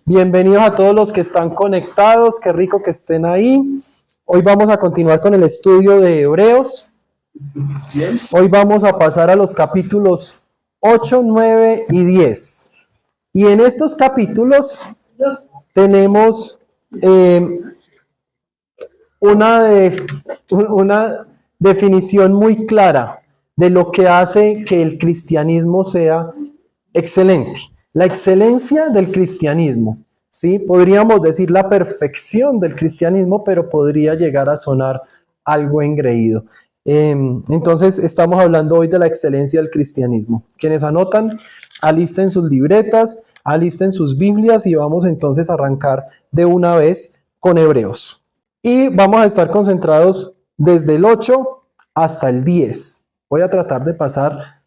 Bienvenidos a todos los que están conectados, qué rico que estén ahí. Hoy vamos a continuar con el estudio de Hebreos. Hoy vamos a pasar a los capítulos 8, 9 y 10. Y en estos capítulos tenemos una definición muy clara de lo que hace que el cristianismo sea excelente. La excelencia del cristianismo, ¿sí? Podríamos decir la perfección del cristianismo, pero podría llegar a sonar algo engreído. Entonces, estamos hablando hoy de la excelencia del cristianismo. Quienes anotan, alisten sus libretas, alisten sus Biblias y vamos entonces a arrancar de una vez con Hebreos. Y vamos a estar concentrados desde el 8 hasta el 10. Voy a tratar de pasar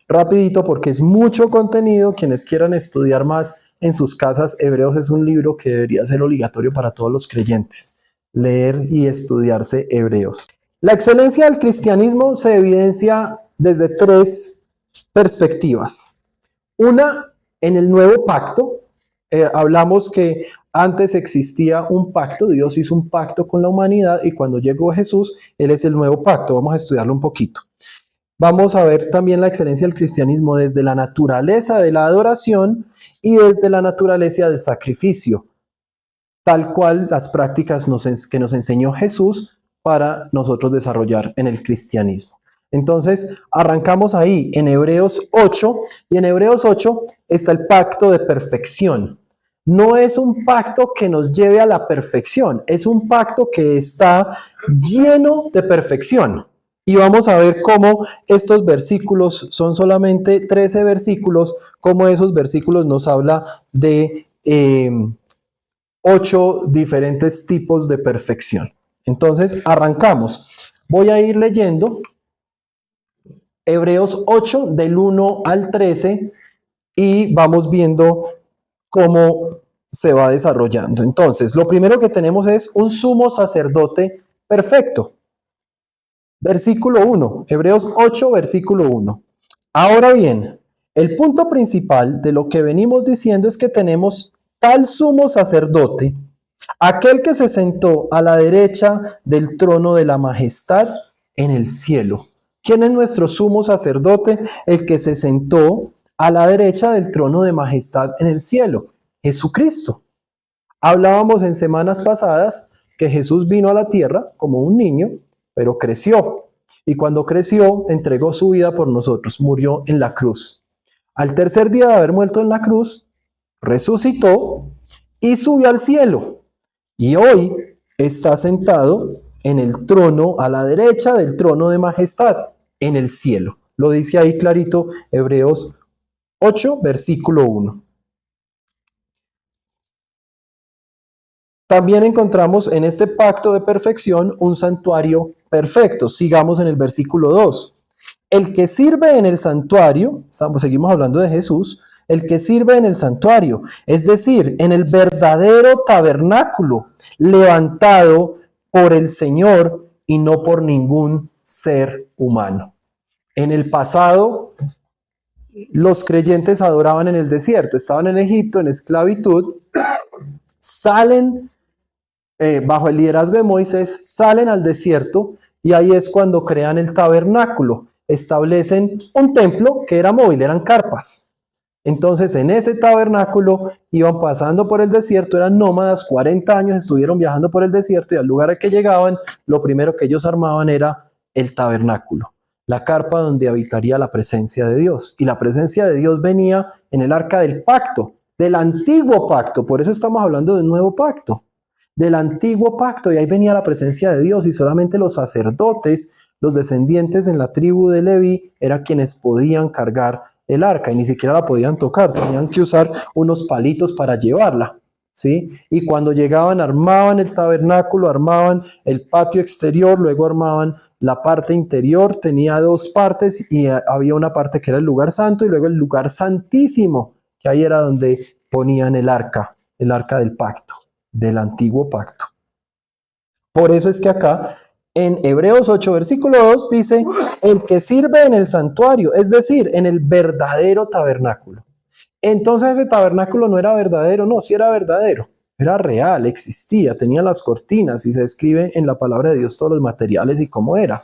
rapidito porque es mucho contenido. Quienes quieran estudiar más en sus casas, Hebreos es un libro que debería ser obligatorio para todos los creyentes, leer y estudiarse Hebreos. La excelencia del cristianismo se evidencia desde tres perspectivas. Una, en el nuevo pacto. Hablamos que antes existía un pacto, Dios hizo un pacto con la humanidad y cuando llegó Jesús, Él es el nuevo pacto. Vamos a estudiarlo un poquito. Vamos a ver también la excelencia del cristianismo desde la naturaleza de la adoración y desde la naturaleza del sacrificio, tal cual las prácticas que nos enseñó Jesús para nosotros desarrollar en el cristianismo. Entonces, arrancamos ahí en Hebreos 8, y en Hebreos 8 está el pacto de perfección. No es un pacto que nos lleve a la perfección, es un pacto que está lleno de perfección. Y vamos a ver cómo estos versículos, son solamente 13 versículos, cómo esos versículos nos habla de 8 diferentes tipos de perfección. Entonces, arrancamos. Voy a ir leyendo Hebreos 8 del 1 al 13 y vamos viendo cómo se va desarrollando. Entonces, lo primero que tenemos es un sumo sacerdote perfecto. Versículo 1, Hebreos 8, versículo 1. Ahora bien, el punto principal de lo que venimos diciendo es que tenemos tal sumo sacerdote, aquel que se sentó a la derecha del trono de la majestad en el cielo. ¿Quién es nuestro sumo sacerdote? El que se sentó a la derecha del trono de majestad en el cielo, Jesucristo. Hablábamos en semanas pasadas que Jesús vino a la tierra como un niño, pero creció. Y cuando creció, entregó su vida por nosotros, murió en la cruz. Al tercer día de haber muerto en la cruz, resucitó y subió al cielo. Y hoy está sentado en el trono, a la derecha del trono de majestad, en el cielo. Lo dice ahí clarito Hebreos 8, versículo 1. También encontramos en este pacto de perfección un santuario perfecto. Sigamos en el versículo 2. El que sirve en el santuario, seguimos hablando de Jesús, el que sirve en el santuario, es decir, en el verdadero tabernáculo, levantado por el Señor y no por ningún ser humano. En el pasado, los creyentes adoraban en el desierto, estaban en Egipto en esclavitud, salen bajo el liderazgo de Moisés, salen al desierto y ahí es cuando crean el tabernáculo. Establecen un templo que era móvil, eran carpas. Entonces en ese tabernáculo iban pasando por el desierto, eran nómadas, 40 años estuvieron viajando por el desierto y al lugar al que llegaban, lo primero que ellos armaban era el tabernáculo, la carpa donde habitaría la presencia de Dios. Y la presencia de Dios venía en el arca del pacto, del antiguo pacto, por eso estamos hablando de un nuevo pacto, del antiguo pacto, y ahí venía la presencia de Dios y solamente los sacerdotes, los descendientes en la tribu de Leví, eran quienes podían cargar el arca y ni siquiera la podían tocar, tenían que usar unos palitos para llevarla, ¿sí? Y cuando llegaban armaban el tabernáculo, armaban el patio exterior, luego armaban la parte interior, tenía dos partes y había una parte que era el lugar santo y luego el lugar santísimo, que ahí era donde ponían el arca del pacto, del antiguo pacto. Por eso es que acá en Hebreos 8, versículo 2 dice, el que sirve en el santuario, es decir, en el verdadero tabernáculo. Entonces ese tabernáculo no era verdadero, no, sí era verdadero, era real, existía, tenía las cortinas y se describe en la palabra de Dios todos los materiales y cómo era,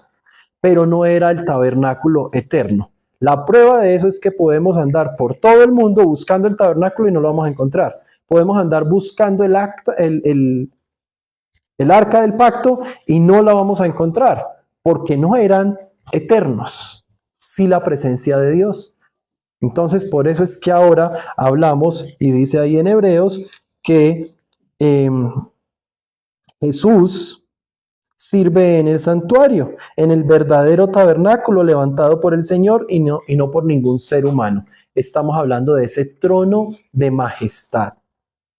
pero no era el tabernáculo eterno. La prueba de eso es que podemos andar por todo el mundo buscando el tabernáculo y no lo vamos a encontrar. Podemos andar buscando el arca del pacto y no la vamos a encontrar, porque no eran eternos, sí la presencia de Dios. Entonces, por eso es que ahora hablamos, y dice ahí en Hebreos, que eh, Jesús sirve en el santuario, en el verdadero tabernáculo levantado por el Señor y no por ningún ser humano. Estamos hablando de ese trono de majestad,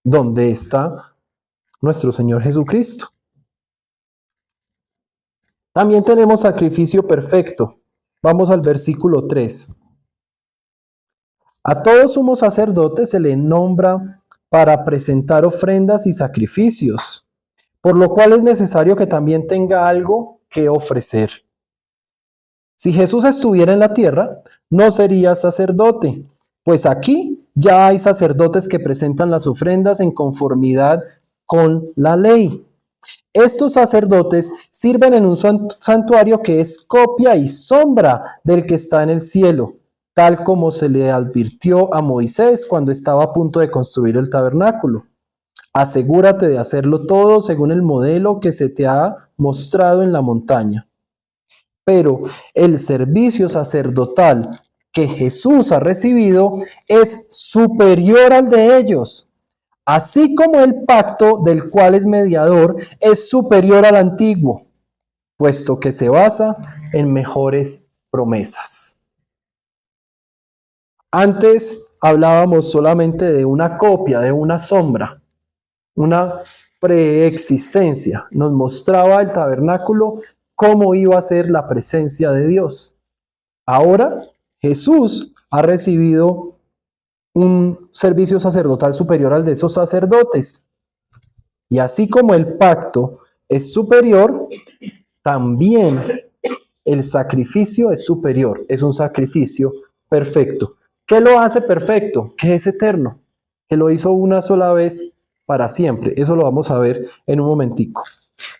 donde está nuestro Señor Jesucristo. También tenemos sacrificio perfecto. Vamos al versículo 3. A todo sumo sacerdote se le nombra para presentar ofrendas y sacrificios, por lo cual es necesario que también tenga algo que ofrecer. Si Jesús estuviera en la tierra, no sería sacerdote, pues aquí ya hay sacerdotes que presentan las ofrendas en conformidad con la ley. Estos sacerdotes sirven en un santuario que es copia y sombra del que está en el cielo, tal como se le advirtió a Moisés cuando estaba a punto de construir el tabernáculo. Asegúrate de hacerlo todo según el modelo que se te ha mostrado en la montaña. Pero el servicio sacerdotal que Jesús ha recibido es superior al de ellos, así como el pacto del cual es mediador es superior al antiguo, puesto que se basa en mejores promesas. Antes hablábamos solamente de una copia, de una sombra, una preexistencia. Nos mostraba el tabernáculo cómo iba a ser la presencia de Dios. Ahora Jesús ha recibido un servicio sacerdotal superior al de esos sacerdotes. Y así como el pacto es superior, también el sacrificio es superior, es un sacrificio perfecto. ¿Qué lo hace perfecto? Que es eterno, que lo hizo una sola vez para siempre. Eso lo vamos a ver en un momentico.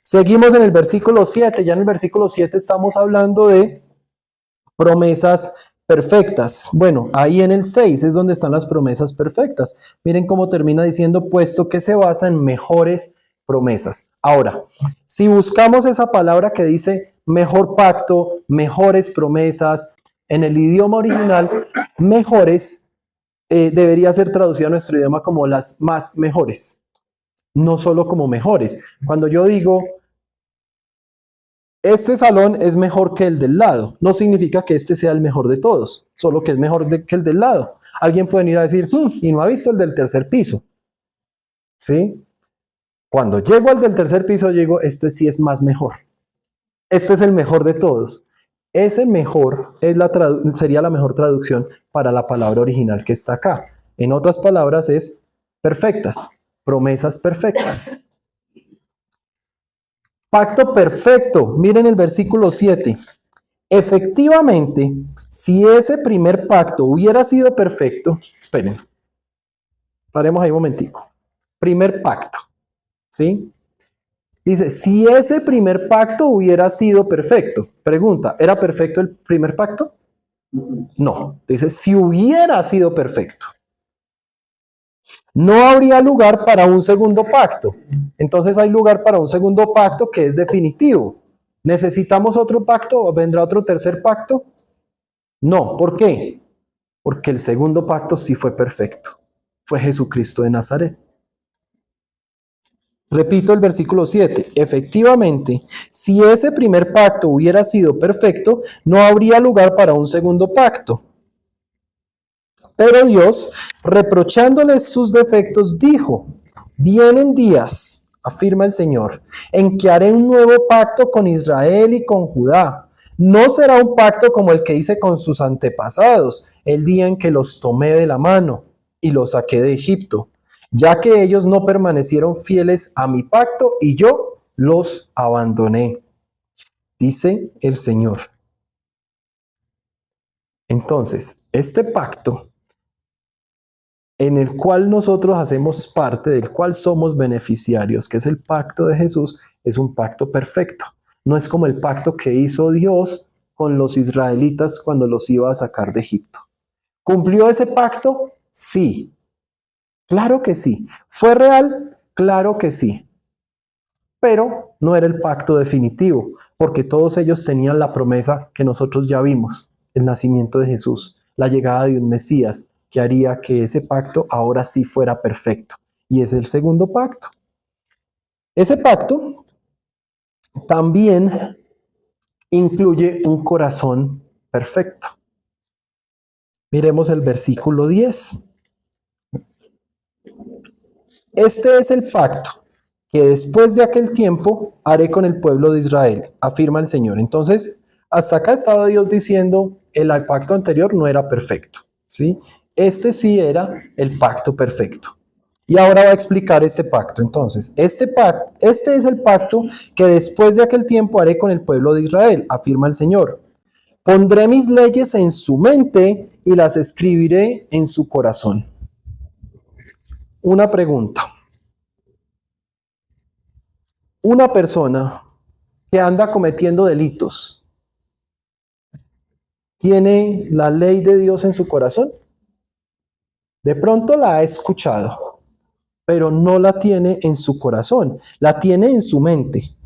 Seguimos en el versículo 7. Ya en el versículo 7 estamos hablando de promesas perfectas. Bueno, ahí en el 6 es donde están las promesas perfectas. Miren cómo termina diciendo, puesto que se basa en mejores promesas. Ahora, si buscamos esa palabra que dice mejor pacto, mejores promesas, en el idioma original, mejores debería ser traducida a nuestro idioma como las más mejores, no solo como mejores. Cuando yo digo este salón es mejor que el del lado, no significa que este sea el mejor de todos, solo que es mejor que el del lado. Alguien puede venir a decir, y no ha visto el del tercer piso. ¿Sí? Cuando llego al del tercer piso, digo, este sí es más mejor. Este es el mejor de todos. Ese mejor es sería la mejor traducción para la palabra original que está acá. En otras palabras es perfectas, promesas perfectas. Pacto perfecto. Miren el versículo 7. Efectivamente, si ese primer pacto hubiera sido perfecto, esperen, paremos ahí un momentico. Primer pacto, ¿sí? Dice, si ese primer pacto hubiera sido perfecto, pregunta, ¿era perfecto el primer pacto? No, dice, si hubiera sido perfecto, no habría lugar para un segundo pacto. Entonces hay lugar para un segundo pacto que es definitivo. ¿Necesitamos otro pacto o vendrá otro tercer pacto? No, ¿por qué? Porque el segundo pacto sí fue perfecto. Fue Jesucristo de Nazaret. Repito el versículo 7. Efectivamente, si ese primer pacto hubiera sido perfecto, no habría lugar para un segundo pacto. Pero Dios, reprochándoles sus defectos, dijo, vienen días, afirma el Señor, en que haré un nuevo pacto con Israel y con Judá. No será un pacto como el que hice con sus antepasados, el día en que los tomé de la mano y los saqué de Egipto, ya que ellos no permanecieron fieles a mi pacto y yo los abandoné, dice el Señor. Entonces, este pacto en el cual nosotros hacemos parte, del cual somos beneficiarios, que es el pacto de Jesús, es un pacto perfecto. No es como el pacto que hizo Dios con los israelitas cuando los iba a sacar de Egipto. ¿Cumplió ese pacto? Sí. Claro que sí. ¿Fue real? Claro que sí. Pero no era el pacto definitivo, porque todos ellos tenían la promesa que nosotros ya vimos, el nacimiento de Jesús, la llegada de un Mesías, que haría que ese pacto ahora sí fuera perfecto. Y es el segundo pacto. Ese pacto también incluye un corazón perfecto. Miremos el versículo 10. Este es el pacto que después de aquel tiempo haré con el pueblo de Israel, afirma el Señor. Entonces, hasta acá estaba Dios diciendo, el pacto anterior no era perfecto, ¿sí? Este sí era el pacto perfecto. Y ahora va a explicar este pacto. Entonces, este es el pacto que después de aquel tiempo haré con el pueblo de Israel, afirma el Señor. Pondré mis leyes en su mente y las escribiré en su corazón. Una pregunta. Una persona que anda cometiendo delitos, ¿tiene la ley de Dios en su corazón? De pronto la ha escuchado, pero no la tiene en su corazón, la tiene en su mente.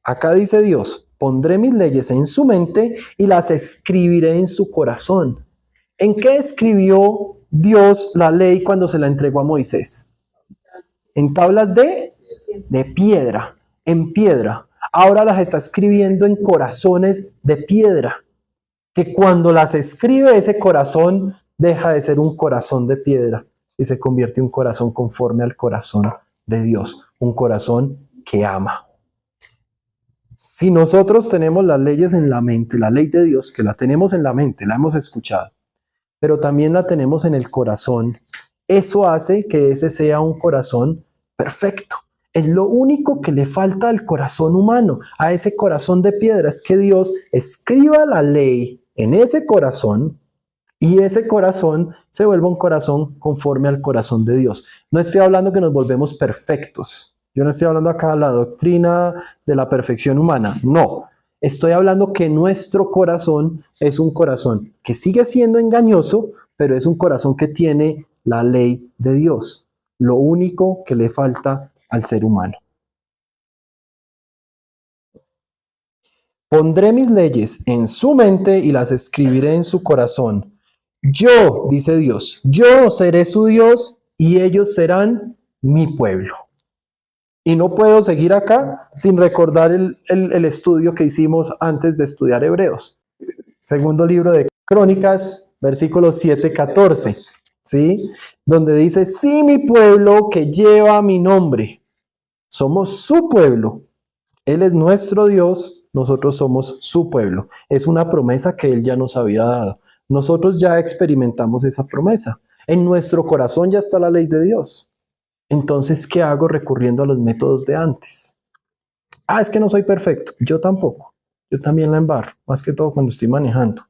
Acá dice Dios, pondré mis leyes en su mente y las escribiré en su corazón. ¿En qué escribió Dios la ley cuando se la entregó a Moisés? En tablas de piedra, en piedra. Ahora las está escribiendo en corazones de piedra, que cuando las escribe ese corazón deja de ser un corazón de piedra y se convierte en un corazón conforme al corazón de Dios, un corazón que ama. Si nosotros tenemos las leyes en la mente, la ley de Dios, que la tenemos en la mente, la hemos escuchado, pero también la tenemos en el corazón, eso hace que ese sea un corazón perfecto. Es lo único que le falta al corazón humano, a ese corazón de piedra, es que Dios escriba la ley en ese corazón y ese corazón se vuelva un corazón conforme al corazón de Dios. No estoy hablando que nos volvemos perfectos. Yo no estoy hablando acá de la doctrina de la perfección humana. No. Estoy hablando que nuestro corazón es un corazón que sigue siendo engañoso, pero es un corazón que tiene la ley de Dios. Lo único que le falta al ser humano. Pondré mis leyes en su mente y las escribiré en su corazón. Yo, dice Dios, yo seré su Dios y ellos serán mi pueblo. Y no puedo seguir acá sin recordar el estudio que hicimos antes de estudiar Hebreos. Segundo libro de Crónicas, versículos 7-14, ¿sí? Donde dice, sí, mi pueblo que lleva mi nombre, somos su pueblo. Él es nuestro Dios, nosotros somos su pueblo. Es una promesa que Él ya nos había dado. Nosotros ya experimentamos esa promesa. En nuestro corazón ya está la ley de Dios. Entonces, ¿qué hago recurriendo a los métodos de antes? Es que no soy perfecto. Yo tampoco. Yo también la embarro, más que todo cuando estoy manejando.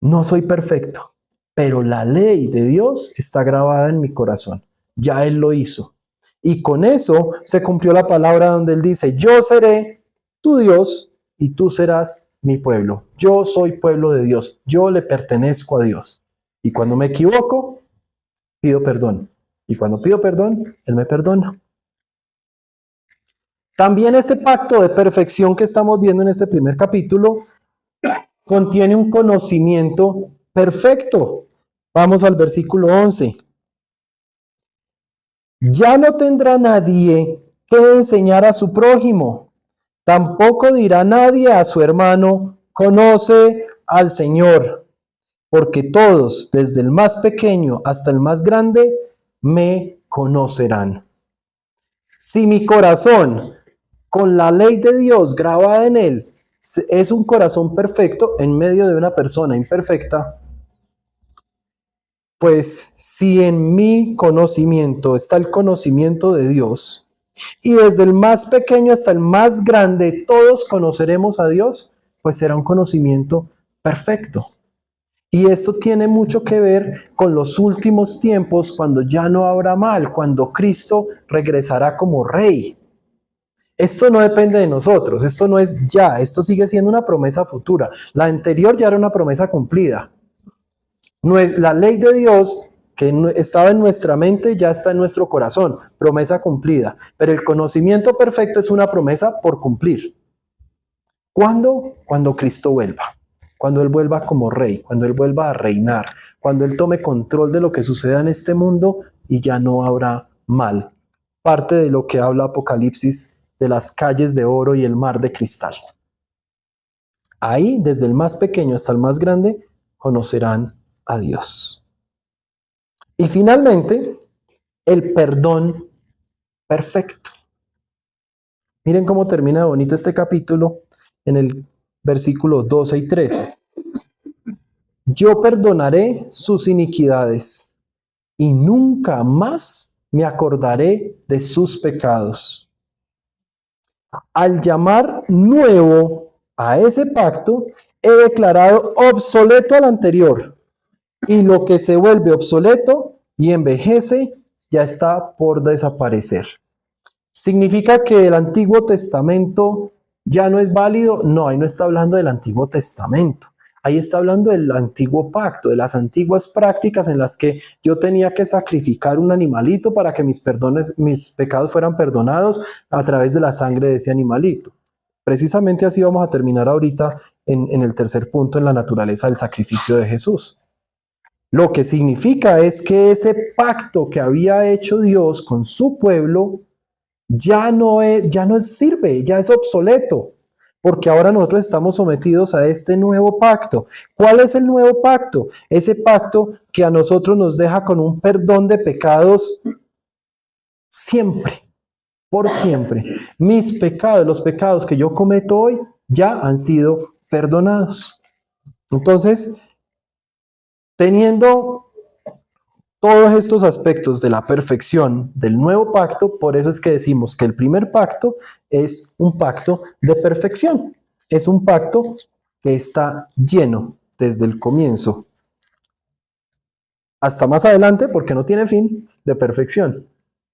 No soy perfecto, pero la ley de Dios está grabada en mi corazón. Ya Él lo hizo. Y con eso se cumplió la palabra donde Él dice, yo seré tu Dios y tú serás mi pueblo. Yo soy pueblo de Dios. Yo le pertenezco a Dios. Y cuando me equivoco, pido perdón. Y cuando pido perdón, Él me perdona. También este pacto de perfección que estamos viendo en este primer capítulo contiene un conocimiento perfecto. Vamos al versículo 11. Ya no tendrá nadie que enseñar a su prójimo. Tampoco dirá nadie a su hermano, conoce al Señor, porque todos, desde el más pequeño hasta el más grande, me conocerán. Si mi corazón, con la ley de Dios grabada en él, es un corazón perfecto en medio de una persona imperfecta, pues si en mi conocimiento está el conocimiento de Dios, y desde el más pequeño hasta el más grande todos conoceremos a Dios, pues será un conocimiento perfecto. Y esto tiene mucho que ver con los últimos tiempos, cuando ya no habrá mal, cuando Cristo regresará como rey. Esto no depende de nosotros, esto no es ya, esto sigue siendo una promesa futura. La anterior ya era una promesa cumplida. No es, la ley de Dios que estaba en nuestra mente ya está en nuestro corazón, promesa cumplida. Pero el conocimiento perfecto es una promesa por cumplir. ¿Cuándo? Cuando Cristo vuelva. Cuando Él vuelva como rey, cuando Él vuelva a reinar, cuando Él tome control de lo que suceda en este mundo y ya no habrá mal. Parte de lo que habla Apocalipsis de las calles de oro y el mar de cristal. Ahí, desde el más pequeño hasta el más grande, conocerán a Dios. Y finalmente, el perdón perfecto. Miren cómo termina bonito este capítulo en el versículo 12 y 13. Yo perdonaré sus iniquidades y nunca más me acordaré de sus pecados. Al llamar nuevo a ese pacto, he declarado obsoleto al anterior, y lo que se vuelve obsoleto y envejece ya está por desaparecer. ¿Significa que el Antiguo Testamento ya no es válido? No, ahí no está hablando del Antiguo Testamento. Ahí está hablando del antiguo pacto, de las antiguas prácticas en las que yo tenía que sacrificar un animalito para que mis pecados fueran perdonados a través de la sangre de ese animalito. Precisamente así vamos a terminar ahorita en el tercer punto, en la naturaleza del sacrificio de Jesús. Lo que significa es que ese pacto que había hecho Dios con su pueblo ya no sirve, ya es obsoleto, porque ahora nosotros estamos sometidos a este nuevo pacto. ¿Cuál es el nuevo pacto? Ese pacto que a nosotros nos deja con un perdón de pecados siempre, por siempre. Mis pecados, los pecados que yo cometo hoy, ya han sido perdonados. Entonces, teniendo todos estos aspectos de la perfección del nuevo pacto, por eso es que decimos que el primer pacto es un pacto de perfección. Es un pacto que está lleno desde el comienzo hasta más adelante, porque no tiene fin, de perfección.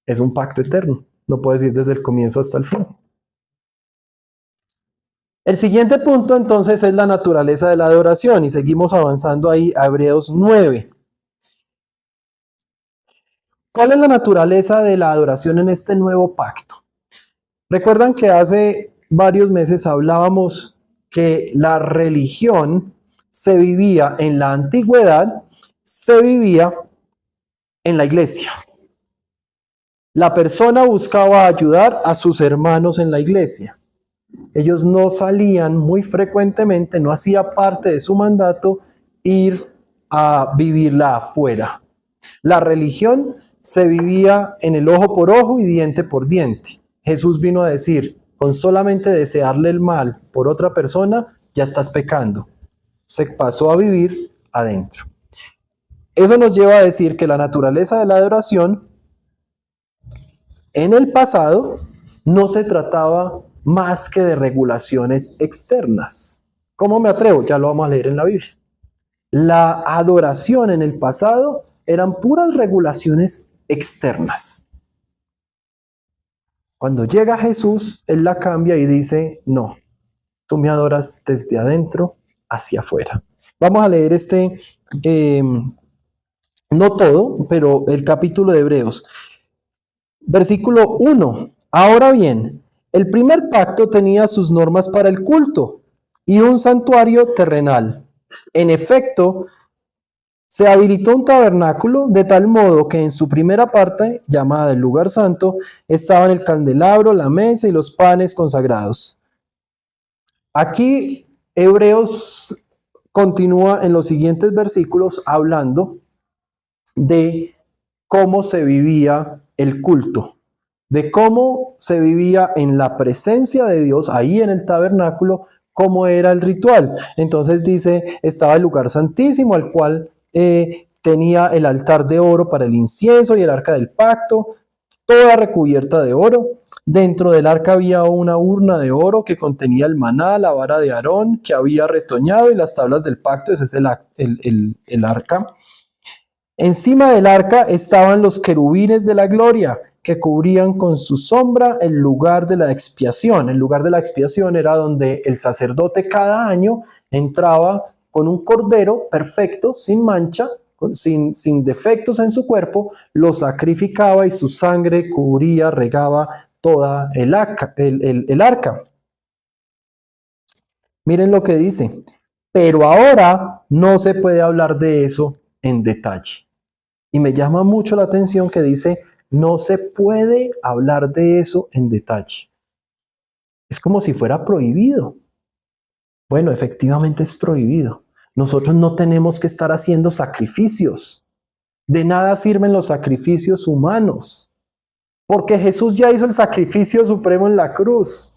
Es un pacto eterno. No puedes ir desde el comienzo hasta el fin. El siguiente punto entonces es la naturaleza de la adoración y seguimos avanzando ahí a Hebreos 9. ¿Cuál es la naturaleza de la adoración en este nuevo pacto? Recuerdan que hace varios meses hablábamos que la religión se vivía en la antigüedad, se vivía en la iglesia. La persona buscaba ayudar a sus hermanos en la iglesia. Ellos no salían muy frecuentemente, no hacía parte de su mandato ir a vivirla afuera. La religión se vivía en el ojo por ojo y diente por diente. Jesús vino a decir, con solamente desearle el mal por otra persona, ya estás pecando. Se pasó a vivir adentro. Eso nos lleva a decir que la naturaleza de la adoración en el pasado no se trataba más que de regulaciones externas. ¿Cómo me atrevo? Ya lo vamos a leer en la Biblia. La adoración en el pasado eran puras regulaciones externas. Cuando llega Jesús, Él la cambia y dice, no, tú me adoras desde adentro hacia afuera. Vamos a leer no todo, pero el capítulo de Hebreos. Versículo 1. Ahora bien, el primer pacto tenía sus normas para el culto y un santuario terrenal. En efecto, se habilitó un tabernáculo de tal modo que en su primera parte, llamada el lugar santo, estaban el candelabro, la mesa y los panes consagrados. Aquí Hebreos continúa en los siguientes versículos hablando de cómo se vivía el culto, de cómo se vivía en la presencia de Dios, ahí en el tabernáculo, cómo era el ritual. Entonces dice, estaba el lugar santísimo, al cual tenía el altar de oro para el incienso y el arca del pacto, toda recubierta de oro. Dentro del arca había una urna de oro que contenía el maná, la vara de Aarón que había retoñado y las tablas del pacto. Ese es el arca. Encima del arca estaban los querubines de la gloria, que cubrían con su sombra el lugar de la expiación. El lugar de la expiación era donde el sacerdote cada año entraba con un cordero perfecto, sin mancha, sin defectos en su cuerpo, lo sacrificaba y su sangre cubría, regaba toda el arca. Miren lo que dice, pero ahora no se puede hablar de eso en detalle. Y me llama mucho la atención que dice, no se puede hablar de eso en detalle. Es como si fuera prohibido. Bueno, efectivamente es prohibido. Nosotros no tenemos que estar haciendo sacrificios. De nada sirven los sacrificios humanos, porque Jesús ya hizo el sacrificio supremo en la cruz.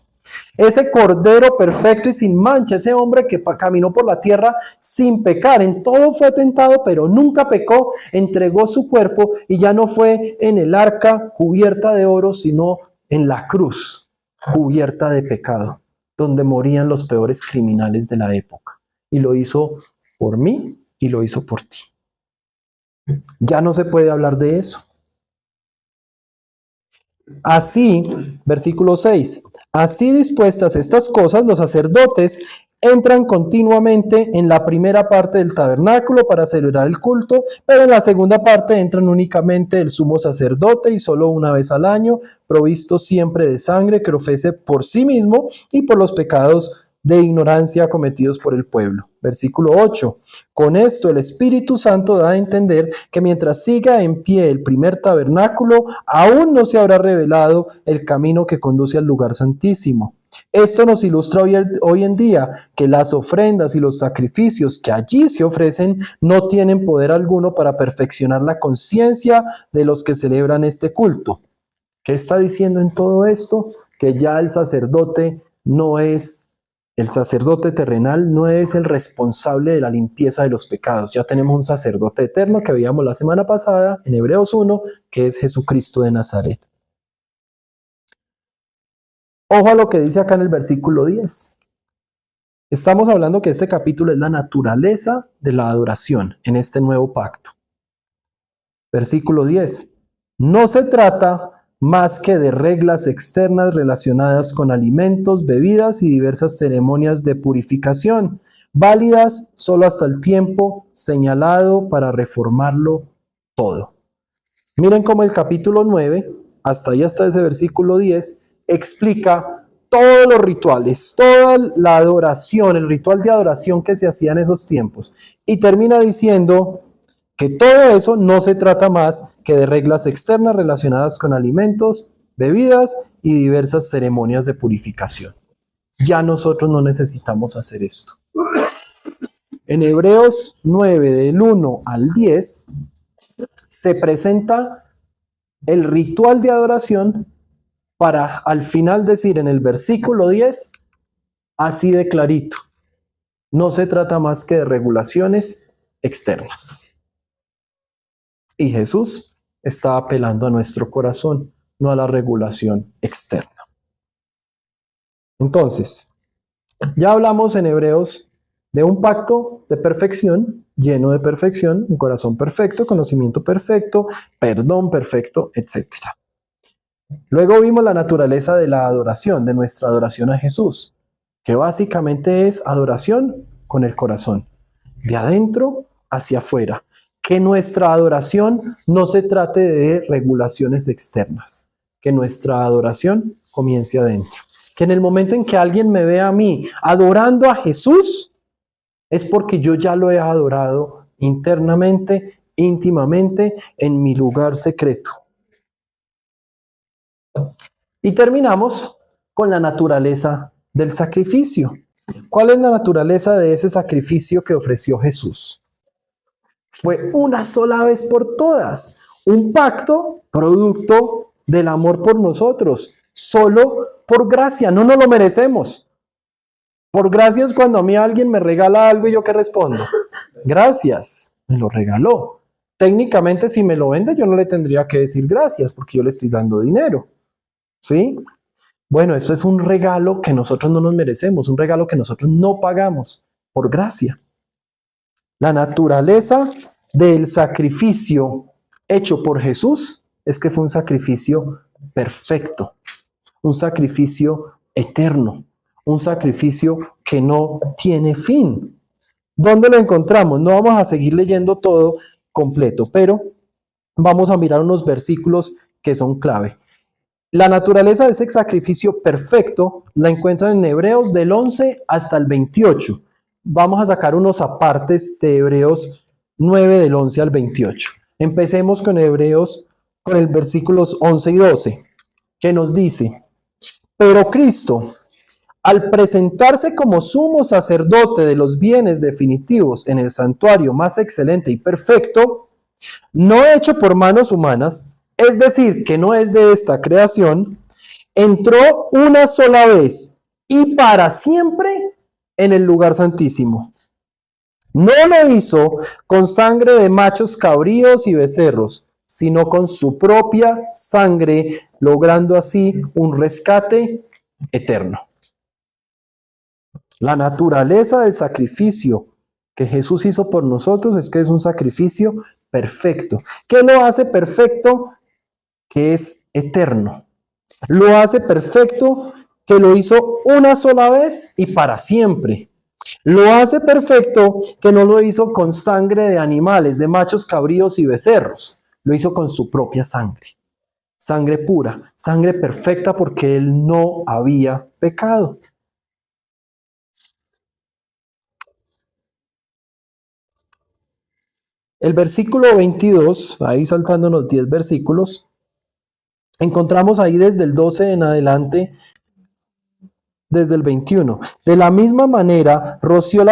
Ese cordero perfecto y sin mancha, ese hombre que caminó por la tierra sin pecar, en todo fue tentado, pero nunca pecó, entregó su cuerpo y ya no fue en el arca cubierta de oro, sino en la cruz cubierta de pecado, donde morían los peores criminales de la época. Y lo hizo por mí y lo hizo por ti. Ya no se puede hablar de eso. Así, versículo 6, así dispuestas estas cosas, los sacerdotes entran continuamente en la primera parte del tabernáculo para celebrar el culto, pero en la segunda parte entran únicamente el sumo sacerdote y solo una vez al año, provisto siempre de sangre que ofrece por sí mismo y por los pecados de ignorancia cometidos por el pueblo. Versículo 8. Con esto el Espíritu Santo da a entender que mientras siga en pie el primer tabernáculo, aún no se habrá revelado el camino que conduce al lugar santísimo. Esto nos ilustra hoy en día que las ofrendas y los sacrificios que allí se ofrecen no tienen poder alguno para perfeccionar la conciencia de los que celebran este culto. ¿Qué está diciendo en todo esto? Que ya el sacerdote terrenal no es el responsable de la limpieza de los pecados. Ya tenemos un sacerdote eterno que veíamos la semana pasada en Hebreos 1, que es Jesucristo de Nazaret. Ojo a lo que dice acá en el versículo 10. Estamos hablando que este capítulo es la naturaleza de la adoración en este nuevo pacto. Versículo 10. No se trata más que de reglas externas relacionadas con alimentos, bebidas y diversas ceremonias de purificación, válidas solo hasta el tiempo señalado para reformarlo todo. Miren cómo el capítulo 9, hasta ese versículo 10, explica todos los rituales, toda la adoración, el ritual de adoración que se hacía en esos tiempos. Y termina diciendo que todo eso no se trata más que de reglas externas relacionadas con alimentos, bebidas y diversas ceremonias de purificación. Ya nosotros no necesitamos hacer esto. En Hebreos 9, del 1 al 10, se presenta el ritual de adoración para al final decir en el versículo 10, así de clarito, no se trata más que de regulaciones externas. Y Jesús está apelando a nuestro corazón, no a la regulación externa. Entonces, ya hablamos en Hebreos de un pacto de perfección, lleno de perfección, un corazón perfecto, conocimiento perfecto, perdón perfecto, etc. Luego vimos la naturaleza de la adoración, de nuestra adoración a Jesús, que básicamente es adoración con el corazón, de adentro hacia afuera. Que nuestra adoración no se trate de regulaciones externas, que nuestra adoración comience adentro. Que en el momento en que alguien me vea a mí adorando a Jesús, es porque yo ya lo he adorado internamente, íntimamente, en mi lugar secreto. Y terminamos con la naturaleza del sacrificio. ¿Cuál es la naturaleza de ese sacrificio que ofreció Jesús? Fue una sola vez por todas, un pacto producto del amor por nosotros, solo por gracia, no nos lo merecemos. Por gracia es cuando a mí alguien me regala algo y yo ¿qué respondo? Gracias, me lo regaló. Técnicamente si me lo vende yo no le tendría que decir gracias porque yo le estoy dando dinero, ¿sí? Bueno, esto es un regalo que nosotros no nos merecemos, un regalo que nosotros no pagamos por gracia. La naturaleza del sacrificio hecho por Jesús es que fue un sacrificio perfecto, un sacrificio eterno, un sacrificio que no tiene fin. ¿Dónde lo encontramos? No vamos a seguir leyendo todo completo, pero vamos a mirar unos versículos que son clave. La naturaleza de ese sacrificio perfecto la encuentran en Hebreos del 11 hasta el 28. Vamos a sacar unos apartes de Hebreos 9 del 11 al 28. Empecemos con Hebreos, con el versículos 11 y 12, que nos dice: pero Cristo, al presentarse como sumo sacerdote de los bienes definitivos en el santuario más excelente y perfecto, no hecho por manos humanas, es decir, que no es de esta creación, entró una sola vez y para siempre en el lugar santísimo. No lo hizo con sangre de machos cabríos y becerros, sino con su propia sangre, logrando así un rescate eterno. La naturaleza del sacrificio que Jesús hizo por nosotros es que es un sacrificio perfecto. ¿Qué lo hace perfecto? Que es eterno. Lo hace perfecto que lo hizo una sola vez y para siempre. Lo hace perfecto que no lo hizo con sangre de animales, de machos cabríos y becerros. Lo hizo con su propia sangre. Sangre pura, sangre perfecta porque él no había pecado. El versículo 22, ahí saltándonos 10 versículos, encontramos ahí desde el 12 en adelante, desde el 21. De la misma manera, roció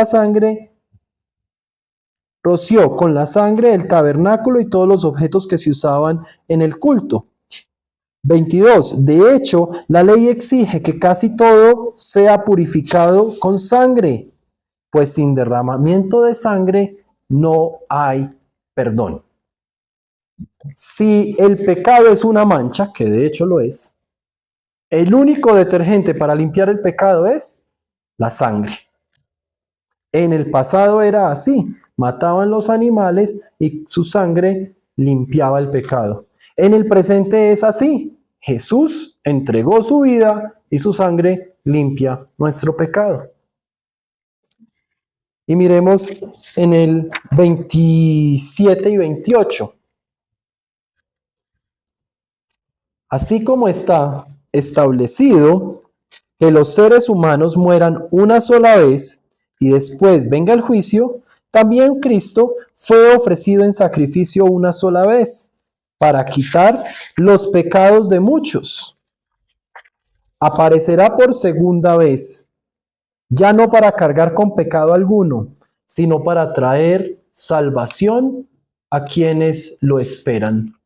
con la sangre el tabernáculo y todos los objetos que se usaban en el culto. 22. De hecho, la ley exige que casi todo sea purificado con sangre, pues sin derramamiento de sangre no hay perdón. Si el pecado es una mancha, que de hecho lo es, el único detergente para limpiar el pecado es la sangre. En el pasado era así, mataban los animales y su sangre limpiaba el pecado. En el presente es así, Jesús entregó su vida y su sangre limpia nuestro pecado. Y miremos en el 27 y 28. Así como está establecido que los seres humanos mueran una sola vez y después venga el juicio, también Cristo fue ofrecido en sacrificio una sola vez para quitar los pecados de muchos. Aparecerá por segunda vez, ya no para cargar con pecado alguno, sino para traer salvación a quienes lo esperan.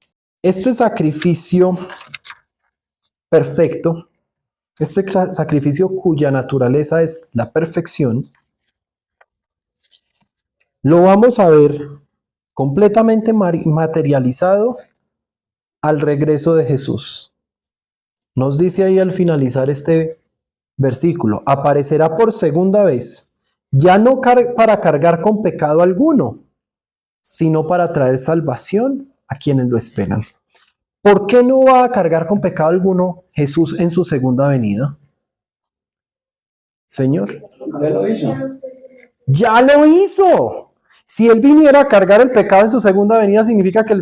Este sacrificio perfecto, este sacrificio cuya naturaleza es la perfección, lo vamos a ver completamente materializado al regreso de Jesús. Nos dice ahí al finalizar este versículo: aparecerá por segunda vez, ya no para cargar con pecado alguno, sino para traer salvación a quienes lo esperan. ¿Por qué no va a cargar con pecado alguno Jesús en su segunda venida? Señor, Ya lo hizo. ya lo hizo. Si Él viniera a cargar el pecado en su segunda venida, significa que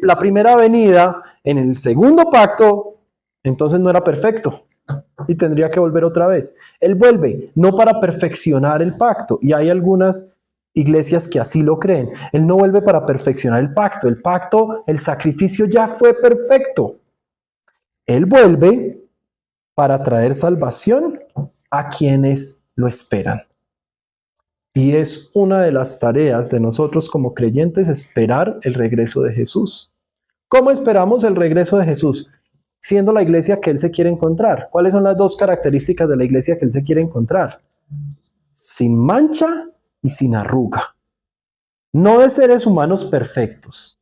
la primera venida en el segundo pacto, entonces no era perfecto y tendría que volver otra vez. Él vuelve, no para perfeccionar el pacto, y hay algunas iglesias que así lo creen. Él no vuelve para perfeccionar el pacto, el sacrificio ya fue perfecto. Él vuelve para traer salvación a quienes lo esperan. Y es una de las tareas de nosotros como creyentes esperar el regreso de Jesús. ¿Cómo esperamos el regreso de Jesús? Siendo la iglesia que Él se quiere encontrar. ¿Cuáles son las dos características de la iglesia que Él se quiere encontrar? Sin mancha y sin arruga. No de seres humanos perfectos,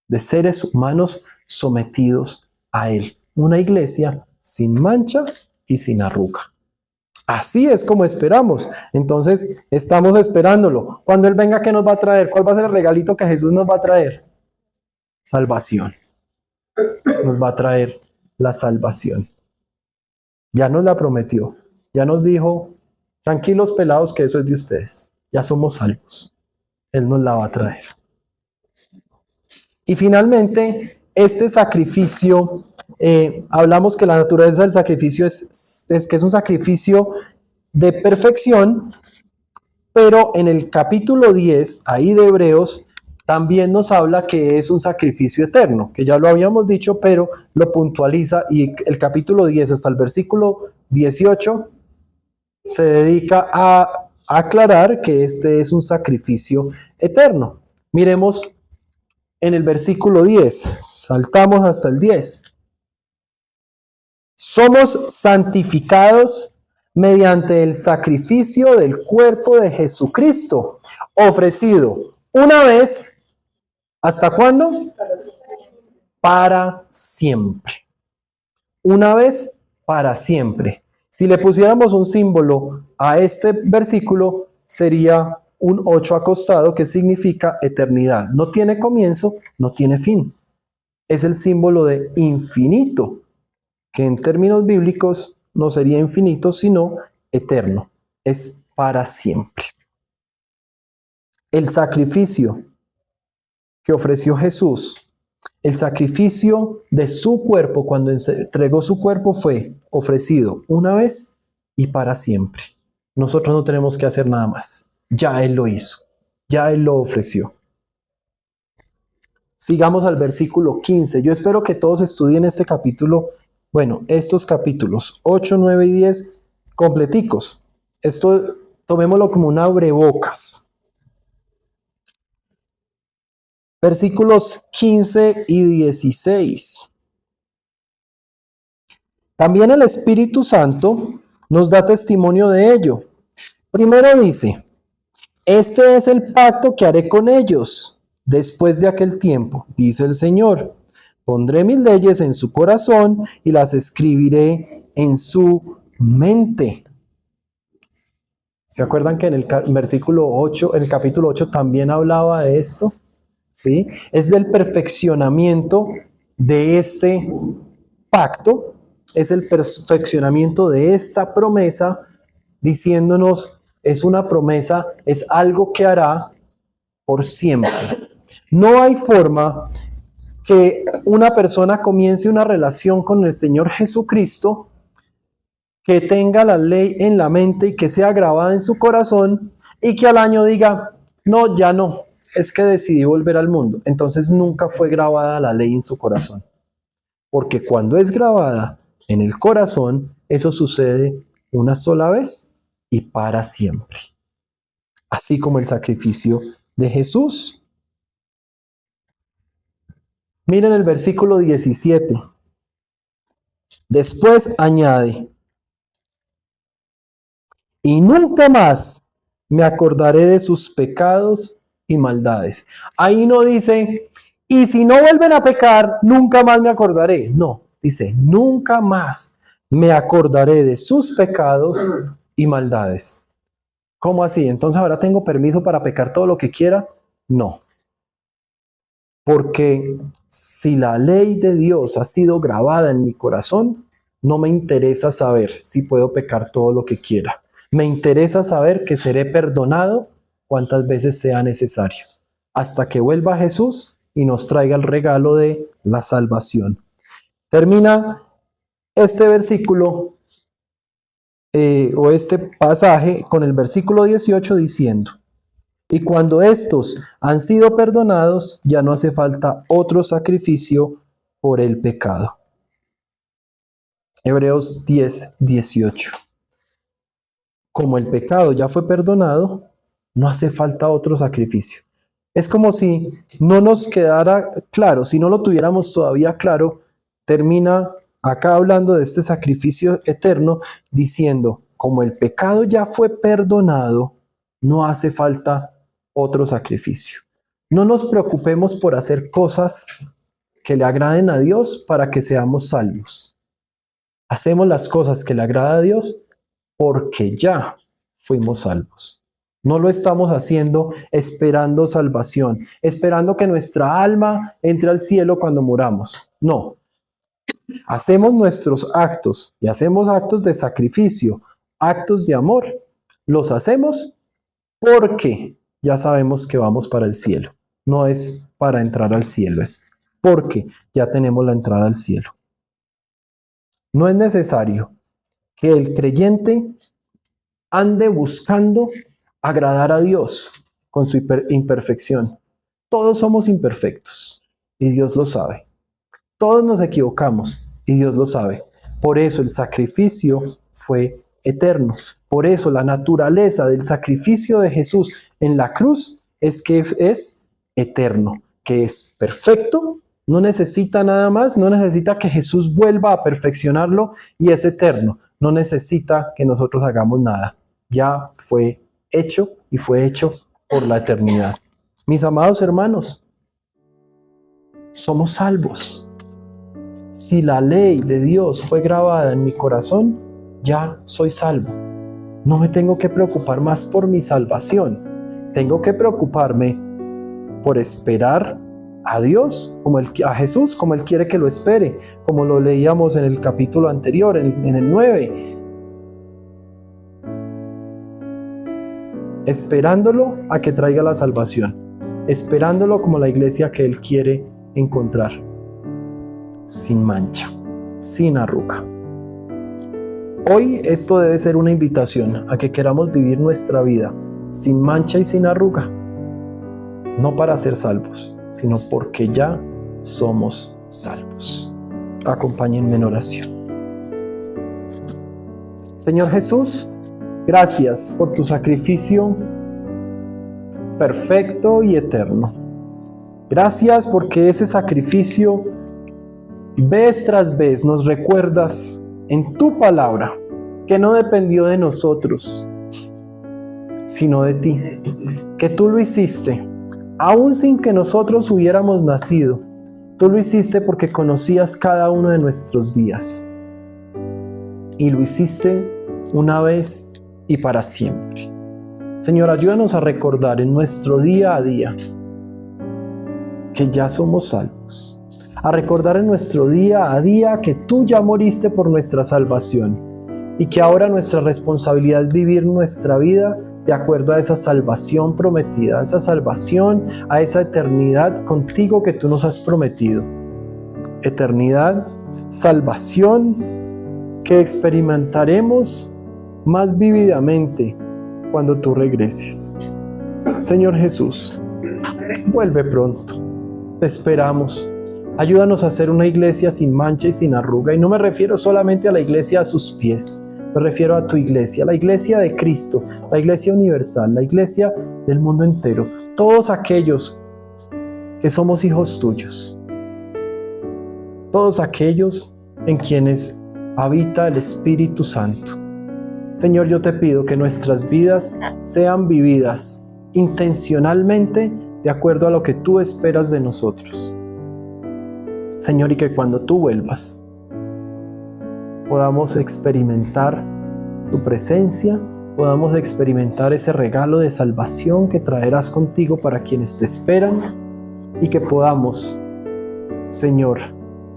de seres humanos sometidos a Él. una iglesia sin mancha y sin arruga. Así es como esperamos. Entonces, estamos esperándolo. Cuando Él venga, ¿qué nos va a traer? ¿Cuál va a ser el regalito que Jesús nos va a traer? Salvación. Nos va a traer la salvación. Ya nos la prometió. Ya nos dijo, tranquilos pelados, que eso es de ustedes. Ya somos salvos. Él nos la va a traer. Y finalmente, este sacrificio, hablamos que la naturaleza del sacrificio es que es un sacrificio de perfección, pero en el capítulo 10, ahí de Hebreos, también nos habla que es un sacrificio eterno, que ya lo habíamos dicho, pero lo puntualiza, y el capítulo 10 hasta el versículo 18 se dedica a aclarar que este es un sacrificio eterno. Miremos en el versículo 10, saltamos hasta el 10. Somos santificados mediante el sacrificio del cuerpo de Jesucristo, ofrecido una vez, ¿hasta cuándo? Para siempre. Una vez, para siempre. Si le pusiéramos un símbolo a este versículo, sería un 8 acostado, que significa eternidad. No tiene comienzo, no tiene fin. Es el símbolo de infinito, que en términos bíblicos no sería infinito, sino eterno. Es para siempre. El sacrificio que ofreció Jesús, el sacrificio de su cuerpo cuando entregó su cuerpo, fue ofrecido una vez y para siempre. Nosotros no tenemos que hacer nada más. Ya Él lo hizo. Ya Él lo ofreció. Sigamos al versículo 15. Yo espero que todos estudien este capítulo. Bueno, estos capítulos 8, 9 y 10 completicos. Esto tomémoslo como un abrebocas. Versículos 15 y 16. También el Espíritu Santo nos da testimonio de ello. Primero dice, este es el pacto que haré con ellos después de aquel tiempo, dice el Señor. Pondré mis leyes en su corazón y las escribiré en su mente. ¿Se acuerdan que en el versículo 8, en el capítulo 8 también hablaba de esto? ¿Sí? Es del perfeccionamiento de este pacto, es el perfeccionamiento de esta promesa, diciéndonos, es una promesa, es algo que hará por siempre. No hay forma que una persona comience una relación con el Señor Jesucristo, que tenga la ley en la mente y que sea grabada en su corazón, y que al año diga, no, ya no, es que decidí volver al mundo. Entonces nunca fue grabada la ley en su corazón. Porque cuando es grabada en el corazón, eso sucede una sola vez y para siempre. Así como el sacrificio de Jesús. Miren el versículo 17. Después añade, y nunca más me acordaré de sus pecados y maldades. Ahí no dice, y si no vuelven a pecar, nunca más me acordaré. No, dice, nunca más me acordaré de sus pecados y maldades. ¿Cómo así? Entonces ahora tengo permiso para pecar todo lo que quiera. No. Porque si la ley de Dios ha sido grabada en mi corazón, no me interesa saber si puedo pecar todo lo que quiera. Me interesa saber que seré perdonado cuantas veces sea necesario, hasta que vuelva Jesús y nos traiga el regalo de la salvación. Termina este versículo o este pasaje con el versículo 18 diciendo, y cuando estos han sido perdonados, ya no hace falta otro sacrificio por el pecado. Hebreos 10, 18. Como el pecado ya fue perdonado, no hace falta otro sacrificio. Es como si no nos quedara claro, si no lo tuviéramos todavía claro, termina acá hablando de este sacrificio eterno, diciendo, como el pecado ya fue perdonado, no hace falta otro sacrificio. No nos preocupemos por hacer cosas que le agraden a Dios para que seamos salvos. Hacemos las cosas que le agrada a Dios porque ya fuimos salvos. No lo estamos haciendo esperando salvación, esperando que nuestra alma entre al cielo cuando muramos. No. Hacemos nuestros actos y hacemos actos de sacrificio, actos de amor. Los hacemos porque ya sabemos que vamos para el cielo. No es para entrar al cielo, es porque ya tenemos la entrada al cielo. No es necesario que el creyente ande buscando agradar a Dios con su imperfección. Todos somos imperfectos y Dios lo sabe. Todos nos equivocamos y Dios lo sabe. Por eso el sacrificio fue eterno. Por eso la naturaleza del sacrificio de Jesús en la cruz es que es eterno, que es perfecto, no necesita nada más, no necesita que Jesús vuelva a perfeccionarlo y es eterno. No necesita que nosotros hagamos nada. Ya fue hecho y fue hecho por la eternidad. Mis amados hermanos, somos salvos. Si la ley de Dios fue grabada en mi corazón, ya soy salvo. No me tengo que preocupar más por mi salvación. Tengo que preocuparme por esperar a Dios, a Jesús, como Él quiere que lo espere, como lo leíamos en el capítulo anterior, en el 9. Esperándolo a que traiga la salvación. Esperándolo como la iglesia que Él quiere encontrar. Sin mancha, sin arruga. Hoy esto debe ser una invitación a que queramos vivir nuestra vida sin mancha y sin arruga, no para ser salvos, sino porque ya somos salvos. Acompáñenme en oración. Señor Jesús, gracias por tu sacrificio perfecto y eterno. Gracias porque ese sacrificio vez tras vez nos recuerdas en tu palabra que no dependió de nosotros, sino de ti, que tú lo hiciste, aún sin que nosotros hubiéramos nacido. Tú lo hiciste porque conocías cada uno de nuestros días. Y lo hiciste una vez y para siempre. Señor, ayúdanos a recordar en nuestro día a día que ya somos salvos. A recordar en nuestro día a día que tú ya moriste por nuestra salvación y que ahora nuestra responsabilidad es vivir nuestra vida de acuerdo a esa salvación prometida, a esa salvación, a esa eternidad contigo que tú nos has prometido. Eternidad, salvación que experimentaremos más vívidamente cuando tú regreses. Señor Jesús, vuelve pronto. Te esperamos. Ayúdanos a ser una iglesia sin mancha y sin arruga. Y no me refiero solamente a la iglesia a sus pies. Me refiero a tu iglesia, la iglesia de Cristo, la iglesia universal, la iglesia del mundo entero. Todos aquellos que somos hijos tuyos. Todos aquellos en quienes habita el Espíritu Santo. Señor, yo te pido que nuestras vidas sean vividas intencionalmente de acuerdo a lo que tú esperas de nosotros. Señor, y que cuando tú vuelvas podamos experimentar tu presencia, podamos experimentar ese regalo de salvación que traerás contigo para quienes te esperan y que podamos, Señor,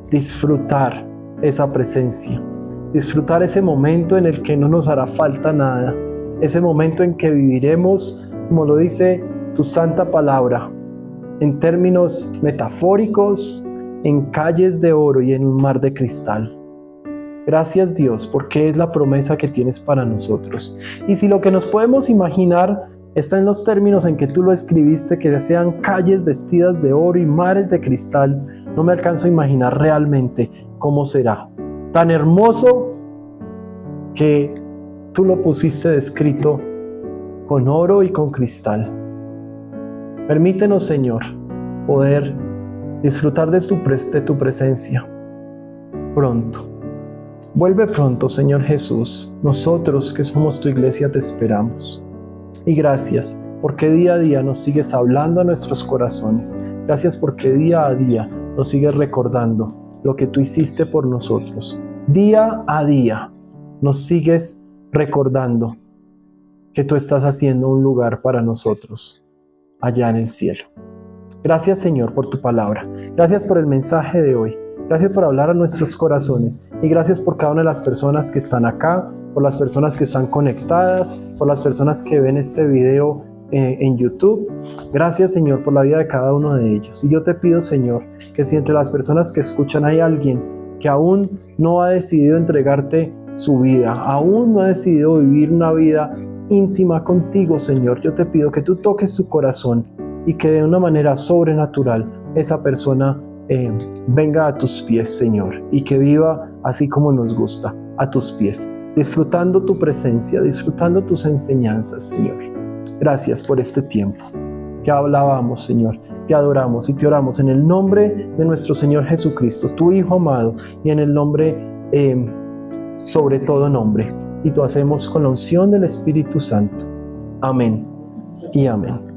disfrutar esa presencia, disfrutar ese momento en el que no nos hará falta nada, ese momento en que viviremos, como lo dice tu santa palabra, en términos metafóricos, en calles de oro y en un mar de cristal. Gracias, Dios, porque es la promesa que tienes para nosotros. Y si lo que nos podemos imaginar está en los términos en que tú lo escribiste, que sean calles vestidas de oro y mares de cristal, no me alcanzo a imaginar realmente cómo será. Tan hermoso que tú lo pusiste descrito con oro y con cristal. Permítenos, Señor, poder disfrutar de tu presencia pronto. Vuelve pronto, Señor Jesús. Nosotros que somos tu iglesia te esperamos. Y gracias porque día a día nos sigues hablando a nuestros corazones. Gracias porque día a día nos sigues recordando lo que tú hiciste por nosotros. Día a día nos sigues recordando que tú estás haciendo un lugar para nosotros allá en el cielo. Gracias, Señor, por tu palabra. Gracias por el mensaje de hoy. Gracias por hablar a nuestros corazones. Y gracias por cada una de las personas que están acá, por las personas que están conectadas, por las personas que ven este video en YouTube. Gracias, Señor, por la vida de cada uno de ellos. Y yo te pido, Señor, que si entre las personas que escuchan hay alguien que aún no ha decidido entregarte su vida, aún no ha decidido vivir una vida íntima contigo, Señor, yo te pido que tú toques su corazón y que de una manera sobrenatural esa persona venga a tus pies, Señor, y que viva así como nos gusta, a tus pies, disfrutando tu presencia, disfrutando tus enseñanzas, Señor. Gracias por este tiempo. Te alabamos, Señor, te adoramos y te oramos en el nombre de nuestro Señor Jesucristo, tu Hijo amado, y en el nombre sobre todo nombre. Y lo hacemos con la unción del Espíritu Santo. Amén y amén.